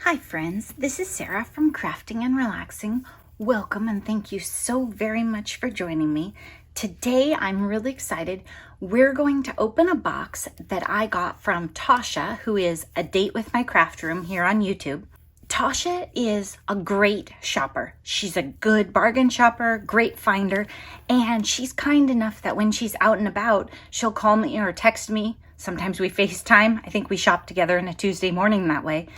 Hi friends, this is Sarah from Crafting and Relaxing. Welcome and thank you so very much for joining me. Today I'm really excited. We're going to open a box that I got from Tasha, who is a date with my craft room here on YouTube. Tasha is a great shopper. She's a good bargain shopper, great finder, and she's kind enough that when she's out and about, she'll call me or text me. Sometimes we FaceTime. I think we shop together on a Tuesday morning that way,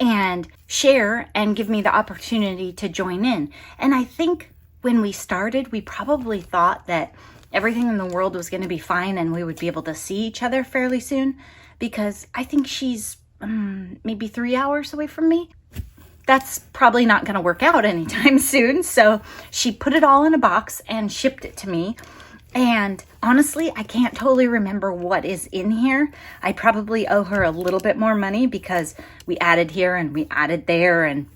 and share and give me the opportunity to join in. And I think when we started, we probably thought that everything in the world was going to be fine and we would be able to see each other fairly soon, because I think she's maybe 3 hours away from me. That's probably not going to work out anytime soon. So she put it all in a box and shipped it to me. And honestly, I can't totally remember what is in here. I probably owe her a little bit more money because we added here and we added there, and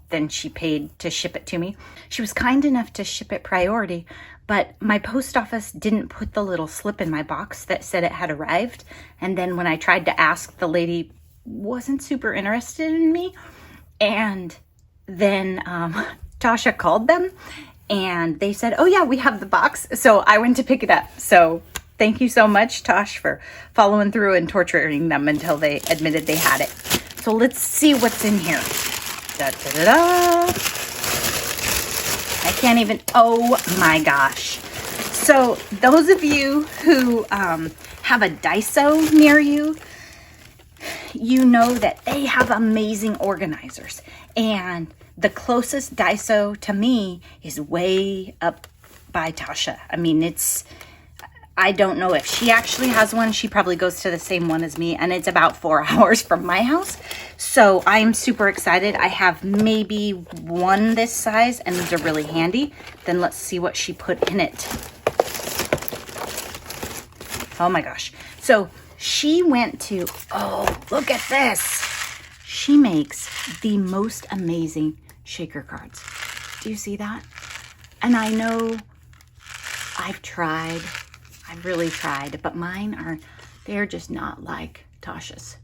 then she paid to ship it to me. She was kind enough to ship it priority, but my post office didn't put the little slip in my box that said it had arrived. And then when I tried to ask, the lady wasn't super interested in me. And then Tasha called them and they said, oh yeah, we have the box. So I went to pick it up. So thank you so much, Tosh, for following through and torturing them until they admitted they had it. So let's see what's in here. Da, da, da, da. I can't even, oh my gosh. So those of you who have a Daiso near you, you know that they have amazing organizers, and the closest Daiso to me is way up by Tasha. I mean, I don't know if she actually has one. She probably goes to the same one as me, and it's about 4 hours from my house. So I'm super excited. I have maybe one this size, and these are really handy. Then let's see what she put in it. Oh my gosh. So she went to, oh, look at this. She makes the most amazing shaker cards. Do you see that? And I know I've really tried, but mine they're just not like Tasha's.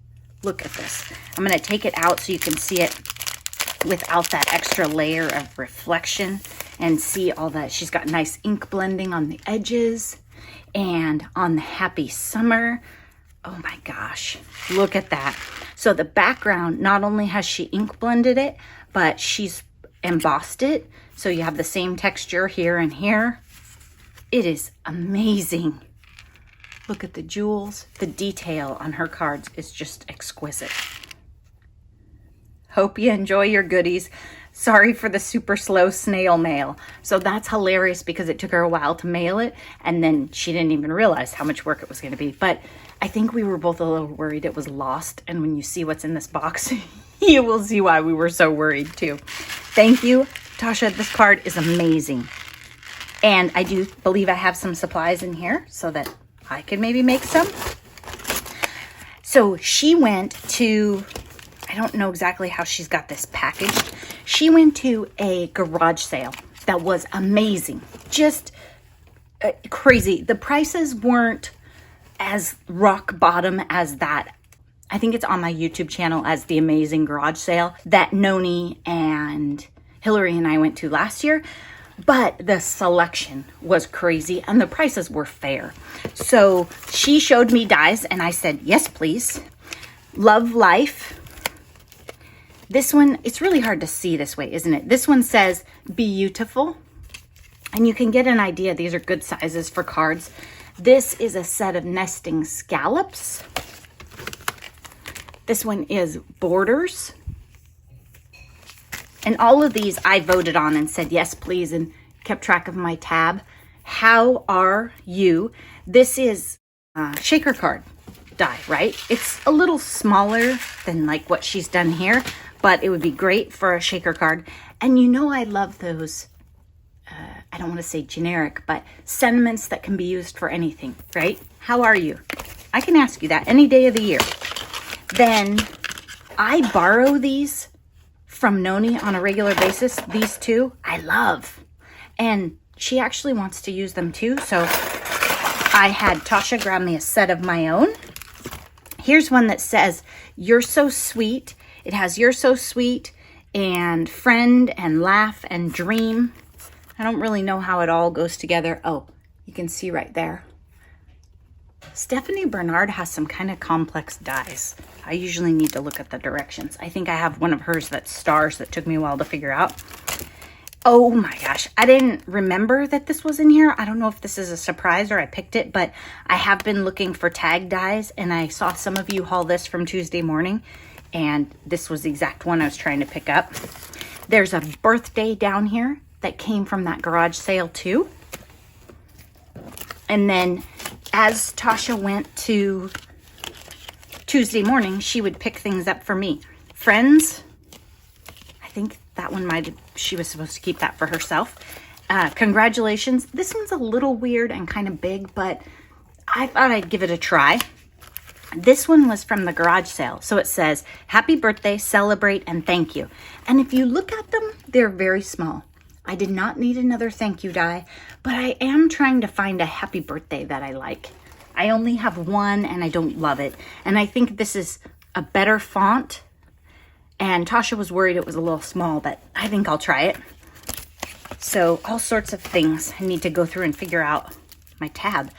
Look at this. I'm going to take it out so you can see it without that extra layer of reflection and see all that. She's got nice ink blending on the edges and on the happy summer. Oh my gosh, look at that. So the background, not only has she ink blended it, but she's embossed it. So you have the same texture here and here. It is amazing. Look at the jewels. The detail on her cards is just exquisite. Hope you enjoy your goodies. Sorry for the super slow snail mail. So that's hilarious because it took her a while to mail it, and then she didn't even realize how much work it was going to be. But I think we were both a little worried it was lost, and when you see what's in this box, you will see why we were so worried too. Thank you, Tasha. This card is amazing. And I do believe I have some supplies in here so that I could maybe make some. So she went to, I don't know exactly how she's got this packaged. She went to a garage sale that was amazing. Just crazy. The prices weren't as rock bottom as that. I think it's on my YouTube channel as the amazing garage sale that Noni and Hillary and I went to last year. But the selection was crazy and the prices were fair. So she showed me dies and I said, yes, please. Love Life. This one, it's really hard to see this way, isn't it? This one says beautiful. And you can get an idea. These are good sizes for cards. This is a set of nesting scallops. This one is borders. And all of these I voted on and said, yes, please, and kept track of my tab. How are you? This is a shaker card die, right? It's a little smaller than like what she's done here, but it would be great for a shaker card. And I love those, I don't want to say generic, but sentiments that can be used for anything, right? How are you? I can ask you that any day of the year. Then I borrow these from Noni on a regular basis. These two I love, and she actually wants to use them too. So I had Tasha grab me a set of my own. Here's one that says, you're so sweet. It has You're So Sweet and Friend and Laugh and Dream. I don't really know how it all goes together. Oh, you can see right there. Stephanie Bernard has some kind of complex dies. I usually need to look at the directions. I think I have one of hers that's stars that took me a while to figure out. Oh my gosh, I didn't remember that this was in here. I don't know if this is a surprise or I picked it, but I have been looking for tag dies, and I saw some of you haul this from Tuesday morning, and this was the exact one I was trying to pick up. There's a birthday down here that came from that garage sale too. And then as Tasha went to Tuesday morning, she would pick things up for me. Friends, I think that one she was supposed to keep that for herself. Congratulations. This one's a little weird and kind of big, but I thought I'd give it a try. This one was from the garage sale. So it says, happy birthday, celebrate, and thank you. And if you look at them, they're very small. I did not need another thank you die, but I am trying to find a happy birthday that I like. I only have one and I don't love it. And I think this is a better font. And Tasha was worried it was a little small, but I think I'll try it. So all sorts of things I need to go through and figure out my tab.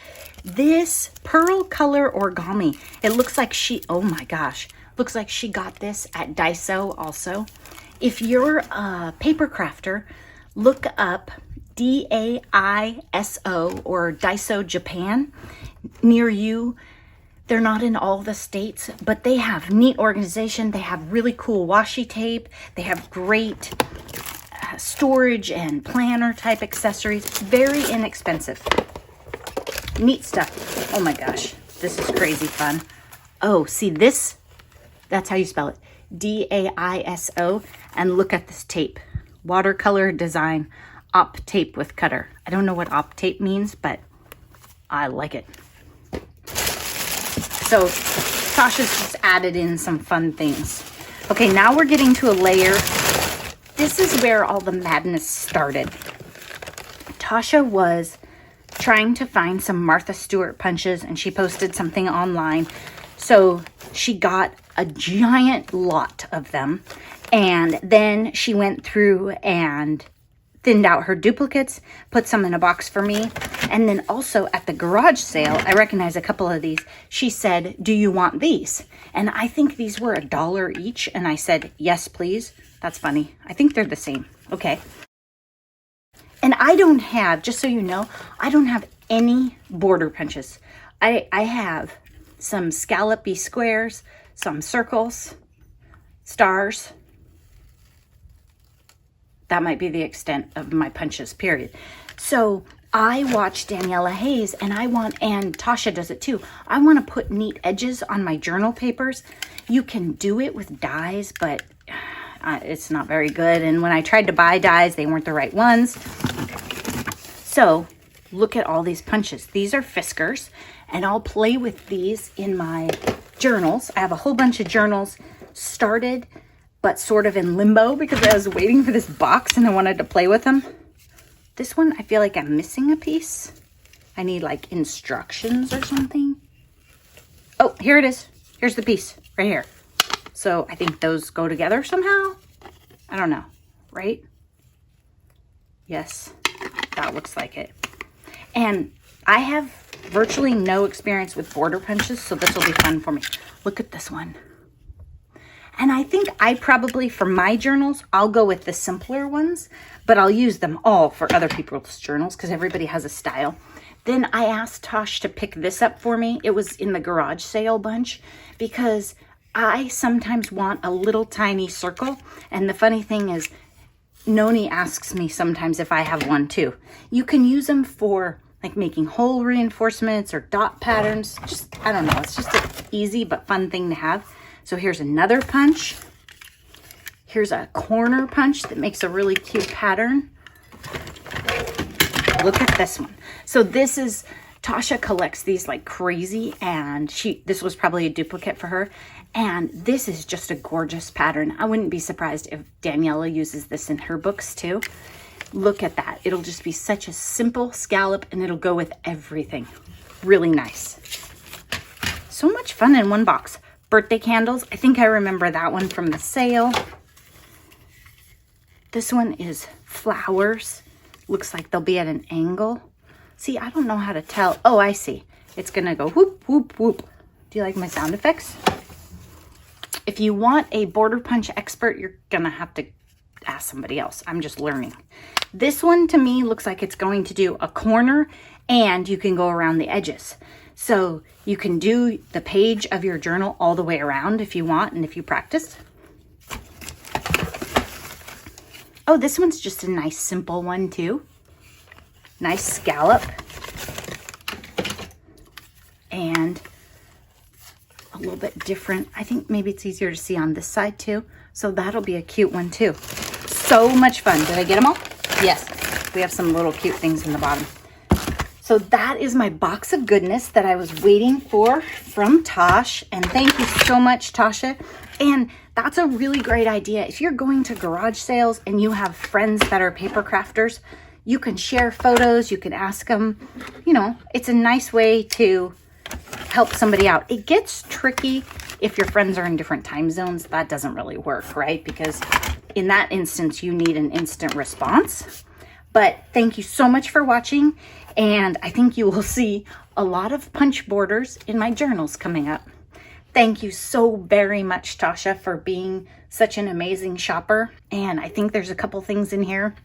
This pearl color origami, it looks like oh my gosh, looks like she got this at Daiso also. If you're a paper crafter, look up Daiso or Daiso Japan near you. They're not in all the states, but they have neat organization. They have really cool washi tape. They have great storage and planner type accessories. Very inexpensive. Neat stuff. Oh my gosh, this is crazy fun. Oh, see this? That's how you spell it. Daiso. And look at this tape. Watercolor design op tape with cutter. I don't know what op tape means, but I like it. So Tasha's just added in some fun things. Okay, now we're getting to a layer. This is where all the madness started. Tasha was trying to find some Martha Stewart punches, and she posted something online. So she got a giant lot of them, and then she went through and thinned out her duplicates, put some in a box for me. And then also at the garage sale, I recognize a couple of these. She said, do you want these? And I think these were $1 each. And I said, yes, please. That's funny. I think they're the same. Okay. And I don't have, just so you know, I don't have any border punches. I have some scallopy squares, some circles, stars. That might be the extent of my punches, period. So I watch Daniela Hayes, and and Tasha does it too. I want to put neat edges on my journal papers. You can do it with dies, but it's not very good. And when I tried to buy dies, they weren't the right ones. So look at all these punches. These are Fiskars, and I'll play with these in my journals. I have a whole bunch of journals started, but sort of in limbo because I was waiting for this box and I wanted to play with them. This one, I feel like I'm missing a piece. I need like instructions or something. Oh, here it is. Here's the piece right here. So I think those go together somehow. I don't know, right? Yes, that looks like it. And I have virtually no experience with border punches, so this will be fun for me. Look at this one. And I think I probably, for my journals, I'll go with the simpler ones, but I'll use them all for other people's journals because everybody has a style. Then I asked Tosh to pick this up for me. It was in the garage sale bunch because I sometimes want a little tiny circle. And the funny thing is, Noni asks me sometimes if I have one too. You can use them for like making hole reinforcements or dot patterns. Just, I don't know, it's just an easy but fun thing to have. So here's another punch. Here's a corner punch that makes a really cute pattern. Look at this one. So this is, Tasha collects these like crazy, and this was probably a duplicate for her. And this is just a gorgeous pattern. I wouldn't be surprised if Daniela uses this in her books too. Look at that. It'll just be such a simple scallop and it'll go with everything. Really nice. So much fun in one box. birthday candles. I think I remember that one from the sale. This one is flowers. Looks like they'll be at an angle. See, I don't know how to tell. Oh, I see. It's gonna go whoop, whoop, whoop. Do you like my sound effects? If you want a border punch expert, you're gonna have to ask somebody else. I'm just learning. This one to me looks like it's going to do a corner, and you can go around the edges. So you can do the page of your journal all the way around if you want and if you practice. Oh, this one's just a nice simple one too. Nice scallop. And a little bit different. I think maybe it's easier to see on this side too. So that'll be a cute one too. So much fun. Did I get them all? Yes. We have some little cute things in the bottom. So that is my box of goodness that I was waiting for from Tosh. And thank you so much, Tasha. And that's a really great idea. If you're going to garage sales and you have friends that are paper crafters, you can share photos. You can ask them. You know, it's a nice way to help somebody out. It gets tricky if your friends are in different time zones. That doesn't really work, right? Because in that instance, you need an instant response. But thank you so much for watching. And I think you will see a lot of punch borders in my journals coming up. Thank you so very much, Tasha, for being such an amazing shopper. And I think there's a couple things in here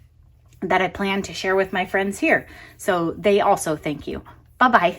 that I plan to share with my friends here. So they also thank you. Bye-bye.